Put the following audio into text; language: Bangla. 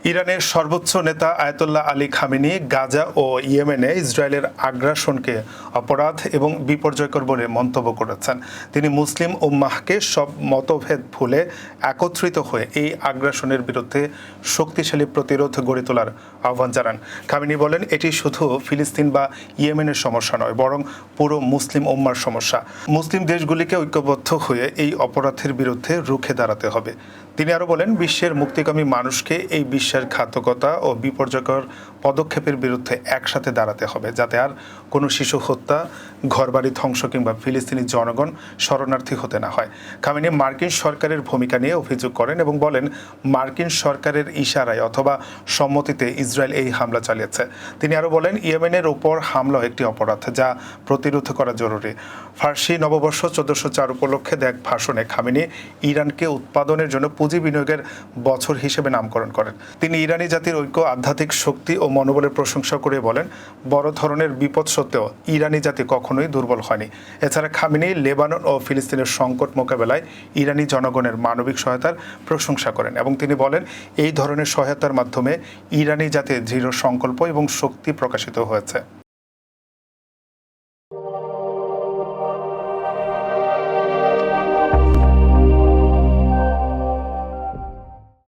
ইরানের সর্বোচ্চ নেতা আয়াতুল্লাহ আলী খামেনি গাজা ও ইয়েমেনে ইসরায়েলের আগ্রাসনকে অপরাধ এবং বিপর্যয়কর বলে মন্তব্য করেছেন। তিনি মুসলিম উম্মাহকে সব মতভেদ ভুলে একত্রিত হয়ে এই আগ্রাসনের বিরুদ্ধে শক্তিশালী প্রতিরোধ গড়ে তোলার আহ্বান জানান। খামেনি বলেন, এটি শুধু ফিলিস্তিন বা ইয়েমেনের সমস্যা নয়, বরং পুরো মুসলিম উম্মার সমস্যা। মুসলিম দেশগুলিকে ঐক্যবদ্ধ হয়ে এই অপরাধের বিরুদ্ধে রুখে দাঁড়াতে হবে। তিনি আরও বলেন, বিশ্বের মুক্তিকামী মানুষকে এই বিশ্বাসঘাতকতা ও বিপর্যয়কর পদক্ষেপের বিরুদ্ধে একসাথে দাঁড়াতে হবে, যাতে আর কোনো শিশু হত্যা, ঘরবাড়ি ধ্বংস কিংবা ফিলিস্তিনি জনগণ শরণার্থী হতে না হয়। খামেনি মার্কিন সরকারের ভূমিকা নিয়ে অভিযোগ করেন এবং বলেন, মার্কিন সরকারের ইশারায় অথবা সম্মতিতে ইসরায়েল এই হামলা চালিয়েছে। তিনি আরও বলেন, ইয়েমেনের উপর হামলা একটি অপরাধ, যা প্রতিরোধ করা জরুরি। ফার্সি নববর্ষ 1404 উপলক্ষে এক ভাষণে খামেনি ইরানকে উৎপাদনের জন্য পুঁজি বিনিয়োগের বছর হিসেবে নামকরণ করেন। তিনি ইরানি জাতির ঐক্য, আধ্যাত্মিক শক্তি ও মনোবলের প্রশংসা করে বলেন, বড় ধরনের বিপদ সত্ত্বেও ইরানি জাতি কখনোই দুর্বল হয়নি। এছাড়া খামেনি লেবানন ও ফিলিস্তিনের সংকট মোকাবেলায় ইরানি জনগণের মানবিক সহায়তার প্রশংসা করেন এবং তিনি বলেন, এই ধরনের সহায়তার মাধ্যমে ইরানি জাতির দৃঢ় সংকল্প এবং শক্তি প্রকাশিত হয়েছে।